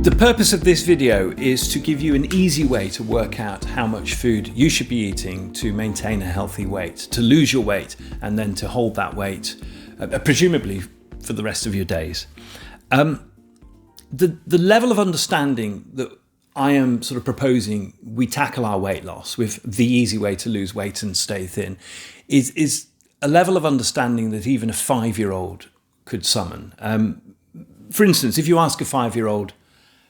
The purpose of this video is to give you an easy way to work out how much food you should be eating to maintain a healthy weight, to lose your weight, and then to hold that weight, presumably for the rest of your days. The level of understanding that I am sort of proposing we tackle our weight loss with the easy way to lose weight and stay thin is a level of understanding that even a 5-year-old could summon. For instance, if you ask a 5-year-old,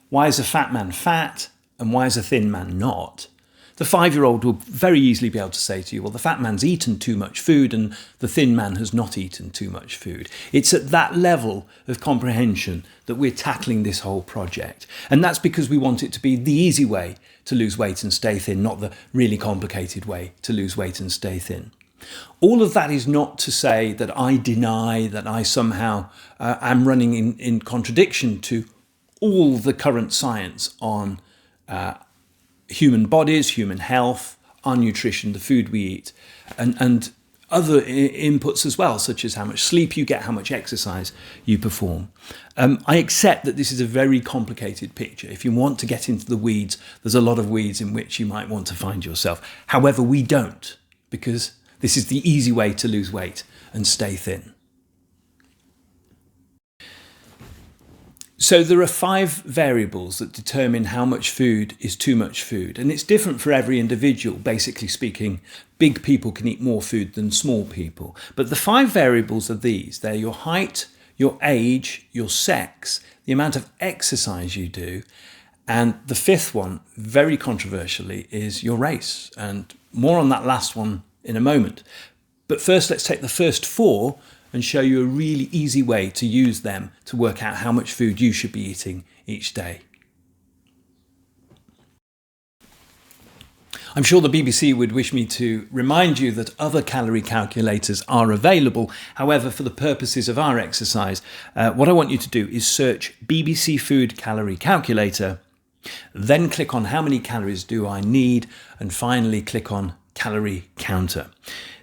why is a fat man fat and why is a thin man not? The 5-year-old will very easily be able to say to you, well, the fat man's eaten too much food and the thin man has not eaten too much food. It's at that level of comprehension that we're tackling this whole project. And that's because we want it to be the easy way to lose weight and stay thin, not the really complicated way to lose weight and stay thin. All of that is not to say that I deny that I somehow am running in contradiction to all the current science on human bodies, human health, our nutrition, the food we eat, and other inputs as well, such as how much sleep you get, how much exercise you perform. I accept that this is a very complicated picture. If you want to get into the weeds, there's a lot of weeds in which you might want to find yourself. However, we don't, because this is the easy way to lose weight and stay thin. So there are 5 variables that determine how much food is too much food. And it's different for every individual. Basically speaking, big people can eat more food than small people. But the 5 variables are these. They're your height, your age, your sex, the amount of exercise you do. And the 5th one, very controversially, is your race. And more on that last one in a moment. But first, let's take the first 4 and show you a really easy way to use them to work out how much food you should be eating each day. I'm sure the BBC would wish me to remind you that other calorie calculators are available. However, for the purposes of our exercise, what I want you to do is search BBC Food Calorie Calculator, then click on how many calories do I need, and finally click on calorie counter.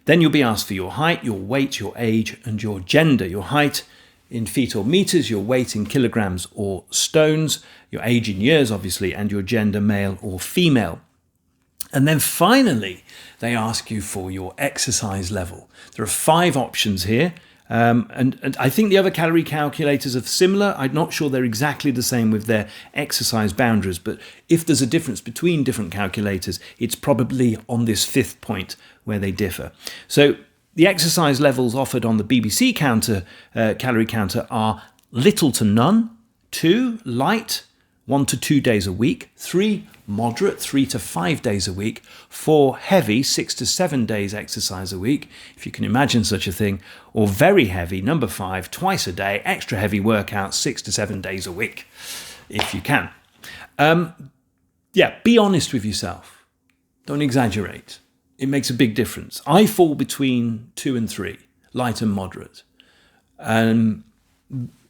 Then you'll be asked for your height, your weight, your age, and your gender. Your height in feet or meters, your weight in kilograms or stones, your age in years, obviously, and your gender, male or female. And then finally, they ask you for your exercise level. There are 5 options here. And I think the other calorie calculators are similar. I'm not sure they're exactly the same with their exercise boundaries, but if there's a difference between different calculators, it's probably on this 5th point where they differ. So the exercise levels offered on the BBC calorie counter are little to none, 2 light, 1 to 2 days a week, 3 moderate, 3 to 5 days a week, 4 heavy, 6 to 7 days exercise a week, if you can imagine such a thing, or very heavy, number 5, twice a day, extra heavy workouts, 6 to 7 days a week, if you can. Be honest with yourself. Don't exaggerate. It makes a big difference. I fall between 2 and 3, light and moderate.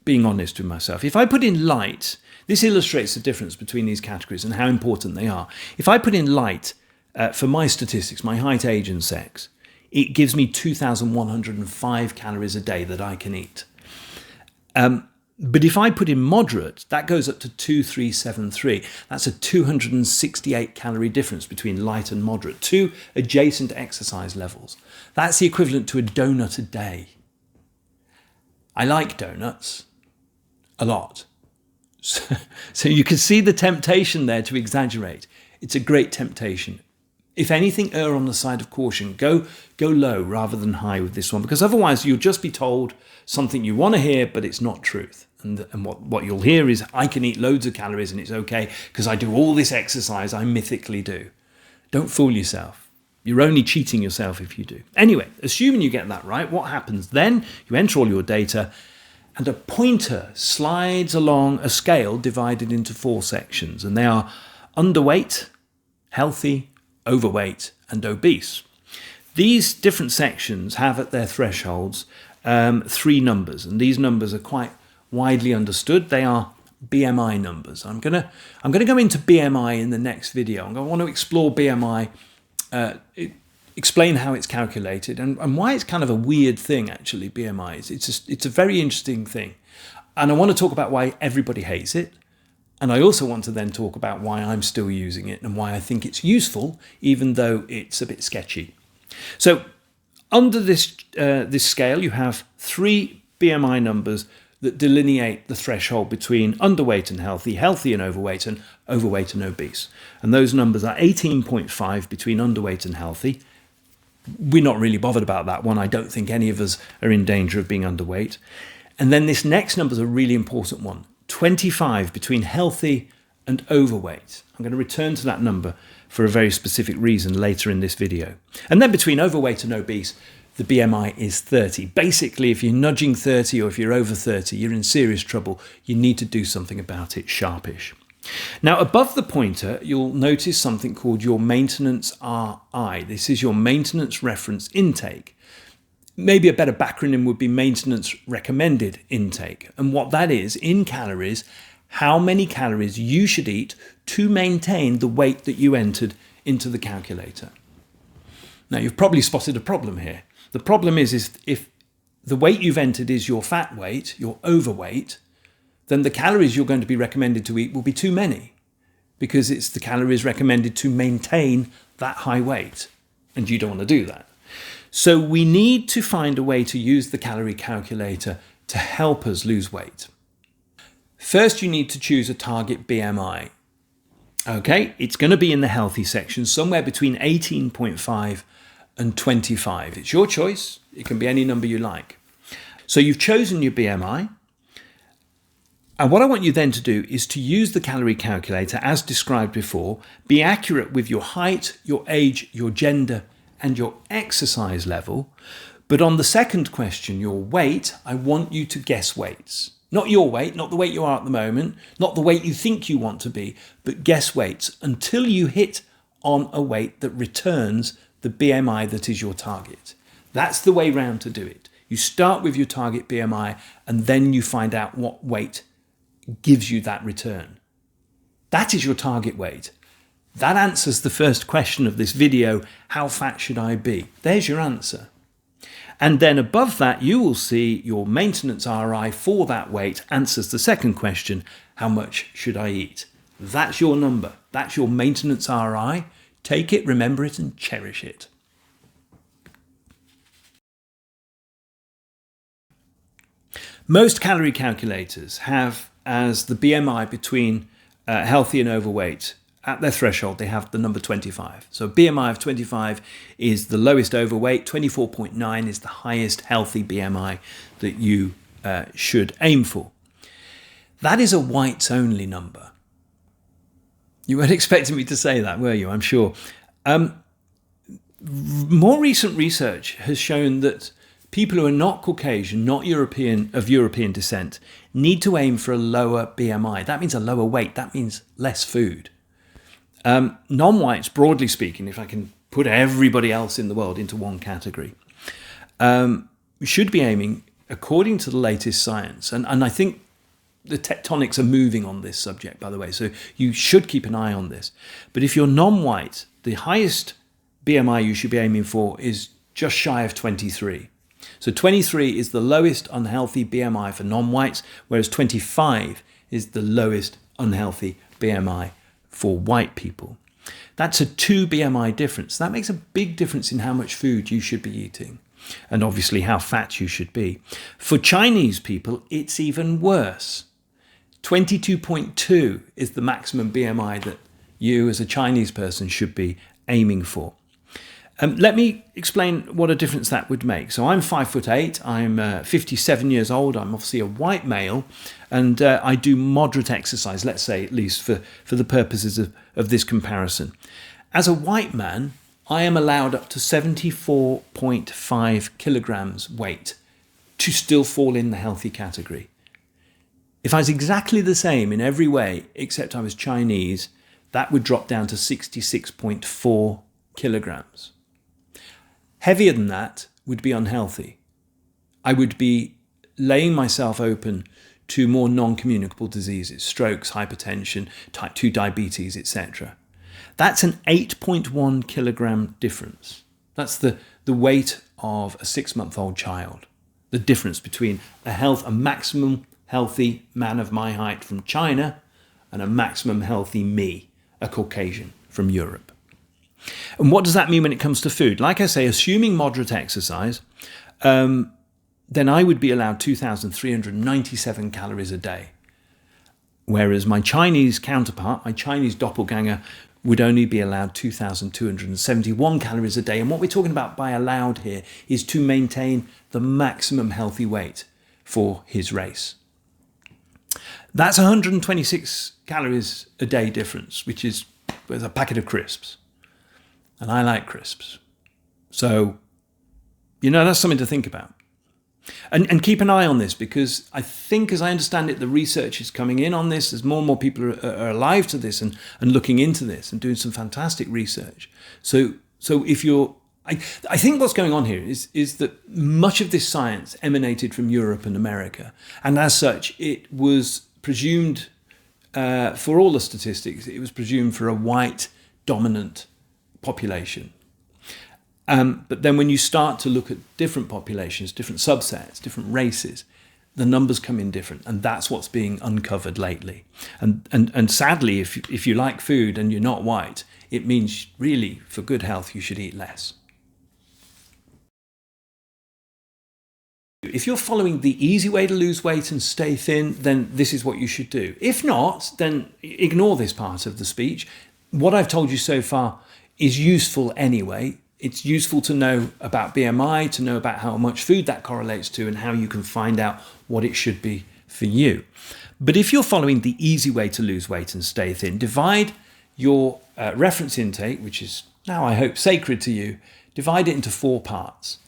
Being honest with myself. If I put in light, this illustrates the difference between these categories and how important they are. If I put in light, for my statistics, my height, age and sex, it gives me 2,105 calories a day that I can eat. But if I put in moderate, that goes up to 2,373. That's a 268 calorie difference between light and moderate, 2 adjacent exercise levels. That's the equivalent to a donut a day. I like donuts a lot. So you can see the temptation there to exaggerate. It's a great temptation. If anything, err on the side of caution. Go low rather than high with this one, because otherwise you'll just be told something you want to hear, but it's not truth. And what you'll hear is, I can eat loads of calories and it's okay because I do all this exercise I mythically do. Don't fool yourself. You're only cheating yourself if you do. Anyway, assuming you get that right, what happens then? You enter all your data, and a pointer slides along a scale divided into 4 sections, and they are underweight, healthy, overweight, and obese. These different sections have at their thresholds 3 numbers, and these numbers are quite widely understood. They are BMI numbers. I'm gonna go into BMI in the next video. I want to explore BMI, explain how it's calculated and why it's kind of a weird thing, actually, BMI. It's a very interesting thing. And I want to talk about why everybody hates it And I also want to then talk about why I'm still using it and why I think it's useful, even though it's a bit sketchy. So under this scale, you have 3 BMI numbers that delineate the threshold between underweight and healthy, healthy and overweight and obese. And those numbers are 18.5 between underweight and healthy. We're not really bothered about that one. I don't think any of us are in danger of being underweight. And then this next number is a really important one, 25 between healthy and overweight. I'm going to return to that number for a very specific reason later in this video. And then between overweight and obese, the BMI is 30. Basically, if you're nudging 30 or if you're over 30, you're in serious trouble. You need to do something about it sharpish. Now, above the pointer, you'll notice something called your maintenance RI. This is your maintenance reference intake. Maybe a better backronym would be maintenance recommended intake. And what that is, in calories, how many calories you should eat to maintain the weight that you entered into the calculator. Now, you've probably spotted a problem here. The problem is if the weight you've entered is your fat weight, your overweight, then the calories you're going to be recommended to eat will be too many, because it's the calories recommended to maintain that high weight, and you don't want to do that. So we need to find a way to use the calorie calculator to help us lose weight. First, you need to choose a target BMI. Okay, it's going to be in the healthy section, somewhere between 18.5 and 25. It's your choice. It can be any number you like. So you've chosen your BMI. And what I want you then to do is to use the calorie calculator as described before, be accurate with your height, your age, your gender, and your exercise level. But on the second question, your weight, I want you to guess weights. Not your weight, not the weight you are at the moment, not the weight you think you want to be, but guess weights until you hit on a weight that returns the BMI that is your target. That's the way round to do it. You start with your target BMI and then you find out what weight gives you that return. That is your target weight. That answers the first question of this video, how fat should I be? There's your answer. And then above that, you will see your maintenance RI for that weight answers the second question, how much should I eat? That's your number. That's your maintenance RI. Take it, remember it, and cherish it. Most calorie calculators have as the BMI between healthy and overweight. At their threshold, they have the number 25. So BMI of 25 is the lowest overweight, 24.9 is the highest healthy BMI that you should aim for. That is a whites only number. You weren't expecting me to say that, were you? I'm sure. More recent research has shown that people who are not Caucasian, not European, of European descent, need to aim for a lower BMI. That means a lower weight. That means less food. Non-whites, broadly speaking, if I can put everybody else in the world into one category, should be aiming, according to the latest science, and I think the tectonics are moving on this subject, by the way, so you should keep an eye on this. But if you're non-white, the highest BMI you should be aiming for is just shy of 23. So 23 is the lowest unhealthy BMI for non-whites, whereas 25 is the lowest unhealthy BMI for white people. That's a 2 BMI difference. That makes a big difference in how much food you should be eating, and obviously how fat you should be. For Chinese people, it's even worse. 22.2 is the maximum BMI that you as a Chinese person should be aiming for. Let me explain what a difference that would make. So I'm 5'8", I'm 57 years old, I'm obviously a white male, and I do moderate exercise, let's say, at least for the purposes of this comparison. As a white man, I am allowed up to 74.5 kilograms weight to still fall in the healthy category. If I was exactly the same in every way, except I was Chinese, that would drop down to 66.4 kilograms. Heavier than that would be unhealthy. I would be laying myself open to more non-communicable diseases, strokes, hypertension, type 2 diabetes, etc. That's an 8.1 kilogram difference. That's the weight of a 6-month-old child. The difference between a maximum healthy man of my height from China and a maximum healthy me, a Caucasian from Europe. And what does that mean when it comes to food? Like I say, assuming moderate exercise, then I would be allowed 2,397 calories a day. Whereas my Chinese counterpart, my Chinese doppelganger, would only be allowed 2,271 calories a day. And what we're talking about by allowed here is to maintain the maximum healthy weight for his race. That's 126 calories a day difference, which is with a packet of crisps. And I like crisps. So, that's something to think about. And keep an eye on this, because I think, as I understand it, the research is coming in on this. There's more and more people are alive to this and looking into this and doing some fantastic research. So if you're, I think what's going on here is that much of this science emanated from Europe and America. And as such, it was presumed, for all the statistics, it was presumed for a white dominant population. But then when you start to look at different populations, different subsets, different races, the numbers come in different. And that's what's being uncovered lately. And sadly, if you like food and you're not white, it means really for good health, you should eat less. If you're following the easy way to lose weight and stay thin, then this is what you should do. If not, then ignore this part of the speech. What I've told you so far is useful anyway. It's useful to know about BMI, to know about how much food that correlates to, and how you can find out what it should be for you. But if you're following the easy way to lose weight and stay thin, divide your reference intake, which is now, I hope, sacred to you, divide it into 4 parts.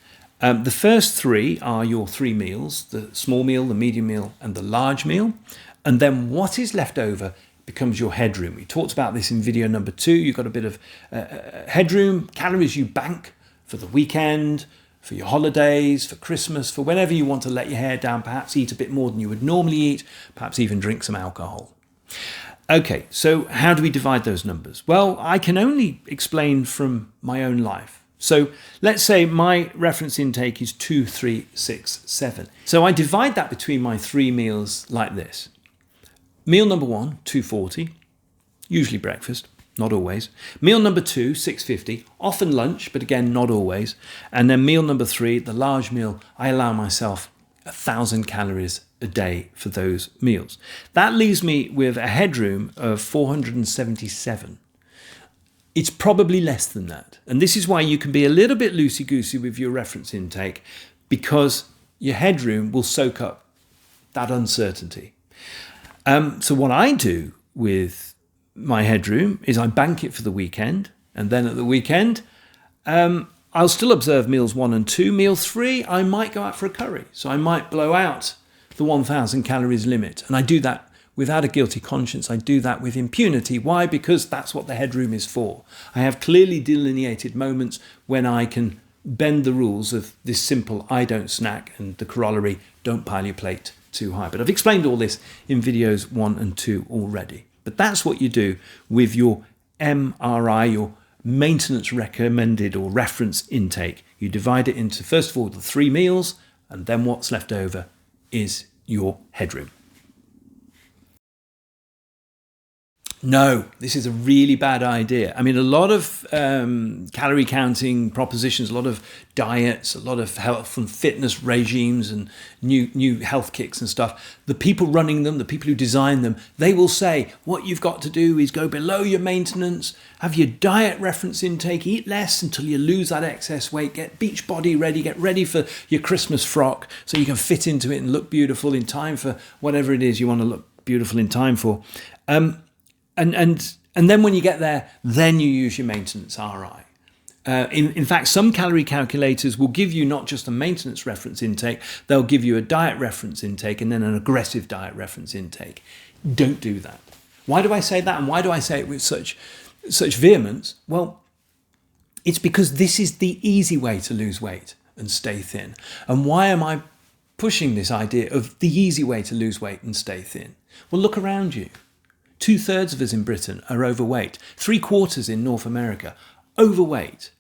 The first 3 are your 3 meals, the small meal, the medium meal, and the large meal. And then what is left over becomes your headroom. We talked about this in video number 2. You've got a bit of headroom, calories you bank for the weekend, for your holidays, for Christmas, for whenever you want to let your hair down, perhaps eat a bit more than you would normally eat, perhaps even drink some alcohol. Okay, so how do we divide those numbers? Well, I can only explain from my own life. So let's say my reference intake is 2, 3, 6, 7. So I divide that between my 3 meals like this. Meal number 1, 240, usually breakfast, not always. Meal number 2, 650, often lunch, but again, not always. And then meal number 3, the large meal, I allow myself 1,000 calories a day for those meals. That leaves me with a headroom of 477. It's probably less than that. And this is why you can be a little bit loosey-goosey with your reference intake, because your headroom will soak up that uncertainty. So what I do with my headroom is I bank it for the weekend, and then at the weekend, I'll still observe meals 1 and 2. Meal 3, I might go out for a curry. So I might blow out the 1,000 calories limit. And I do that without a guilty conscience. I do that with impunity. Why? Because that's what the headroom is for. I have clearly delineated moments when I can bend the rules of this simple I don't snack and the corollary don't pile your plate too high. But I've explained all this in videos 1 and 2 already. But that's what you do with your MRI, your maintenance recommended or reference intake. You divide it into, first of all, the 3 meals, and then what's left over is your headroom. No, this is a really bad idea. I mean, a lot of calorie counting propositions, a lot of diets, a lot of health and fitness regimes and new health kicks and stuff. The people running them, the people who design them, they will say what you've got to do is go below your maintenance, have your diet reference intake, eat less until you lose that excess weight, get beach body ready, get ready for your Christmas frock so you can fit into it and look beautiful in time for whatever it is you want to look beautiful in time for. And then when you get there, then you use your maintenance RI. In fact, some calorie calculators will give you not just a maintenance reference intake, they'll give you a diet reference intake and then an aggressive diet reference intake. Don't do that. Why do I say that? And why do I say it with such vehemence? Well, it's because this is the easy way to lose weight and stay thin. And why am I pushing this idea of the easy way to lose weight and stay thin? Well, look around you. 2/3 of us in Britain are overweight. 3/4 in North America, overweight.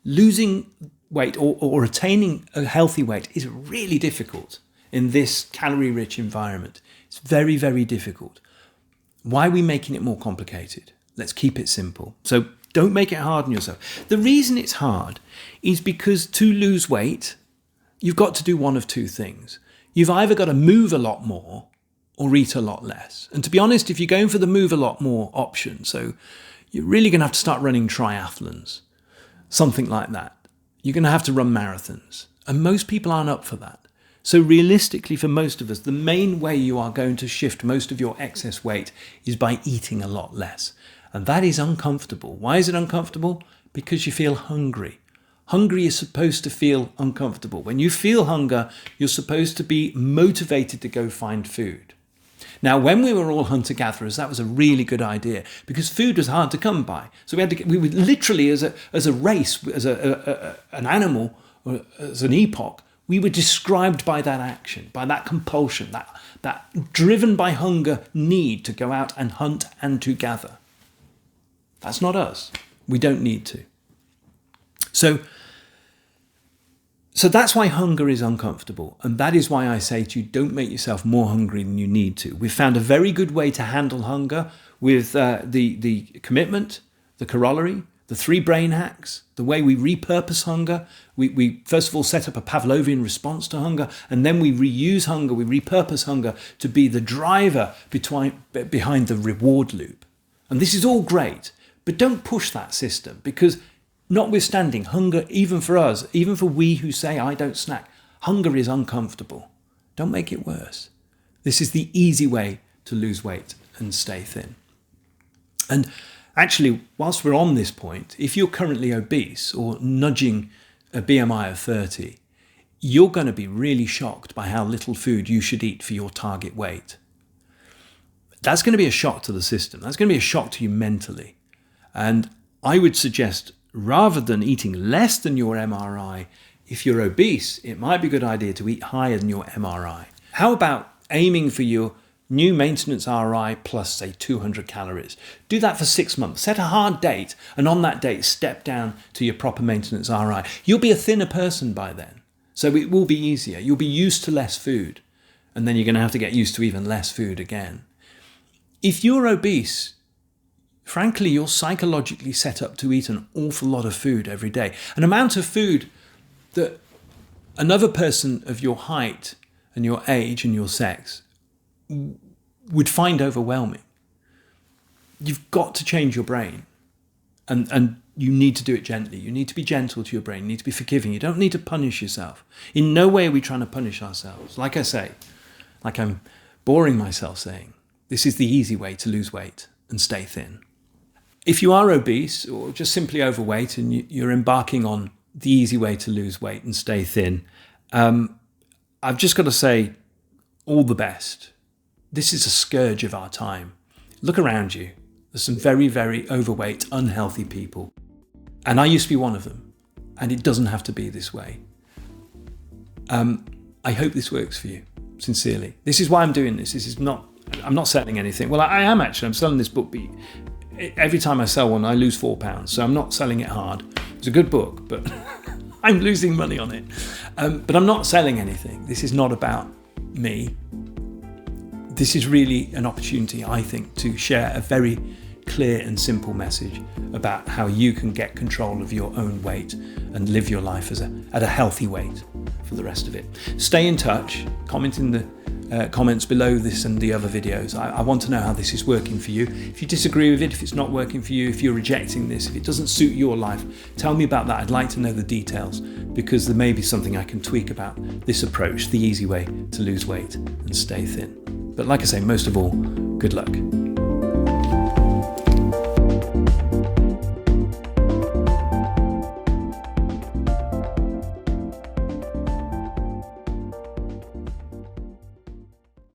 Losing weight or attaining a healthy weight is really difficult in this calorie-rich environment. It's very, very difficult. Why are we making it more complicated? Let's keep it simple. So don't make it hard on yourself. The reason it's hard is because to lose weight, you've got to do one of two things. You've either got to move a lot more or eat a lot less. And to be honest, if you're going for the move a lot more option, so you're really going to have to start running triathlons, something like that. You're going to have to run marathons. And most people aren't up for that. So realistically, for most of us, the main way you are going to shift most of your excess weight is by eating a lot less. And that is uncomfortable. Why is it uncomfortable? Because you feel hungry. Hungry is supposed to feel uncomfortable. When you feel hunger, you're supposed to be motivated to go find food. Now, when we were all hunter-gatherers, that was a really good idea because food was hard to come by. So we would literally, as a race, as an animal, or as an epoch, we were described by that action, by that compulsion, that driven by hunger need to go out and hunt and to gather. That's not us. We don't need to. So that's why hunger is uncomfortable. And that is why I say to you, don't make yourself more hungry than you need to. We've found a very good way to handle hunger with the commitment, the corollary, the 3 brain hacks, the way we repurpose hunger. We first of all set up a Pavlovian response to hunger, and then we reuse hunger, we repurpose hunger to be the driver behind the reward loop. And this is all great, but don't push that system because notwithstanding, hunger, even for us, even for we who say, I don't snack, hunger is uncomfortable. Don't make it worse. This is the easy way to lose weight and stay thin. And actually, whilst we're on this point, if you're currently obese or nudging a BMI of 30, you're going to be really shocked by how little food you should eat for your target weight. That's going to be a shock to the system. That's going to be a shock to you mentally. And I would suggest, rather than eating less than your MRI, if you're obese, it might be a good idea to eat higher than your MRI. How about aiming for your new maintenance RI plus, say, 200 calories? Do that for 6 months. Set a hard date, and on that date, step down to your proper maintenance RI. You'll be a thinner person by then, so it will be easier. You'll be used to less food, and then you're going to have to get used to even less food again. If you're obese, frankly, you're psychologically set up to eat an awful lot of food every day. An amount of food that another person of your height and your age and your sex would find overwhelming. You've got to change your brain. And you need to do it gently. You need to be gentle to your brain. You need to be forgiving. You don't need to punish yourself. In no way are we trying to punish ourselves. Like I say, like I'm boring myself saying, this is the easy way to lose weight and stay thin. If you are obese or just simply overweight and you're embarking on the easy way to lose weight and stay thin, I've just got to say all the best. This is a scourge of our time. Look around you. There's some very, very overweight, unhealthy people. And I used to be one of them. And it doesn't have to be this way. I hope this works for you, sincerely. This is why I'm doing this. I'm not selling anything. Well, I am actually. I'm selling this book. But every time I sell one, I lose £4. So I'm not selling it hard. It's a good book, but I'm losing money on it. But I'm not selling anything. This is not about me. This is really an opportunity, I think, to share a very clear and simple message about how you can get control of your own weight and live your life at a healthy weight for the rest of it. Stay in touch, comment in the comments below this and the other videos. I want to know how this is working for you. If you disagree with it, if it's not working for you, if you're rejecting this, if it doesn't suit your life, tell me about that. I'd like to know the details because there may be something I can tweak about this approach, the easy way to lose weight and stay thin. But like I say, most of all, good luck.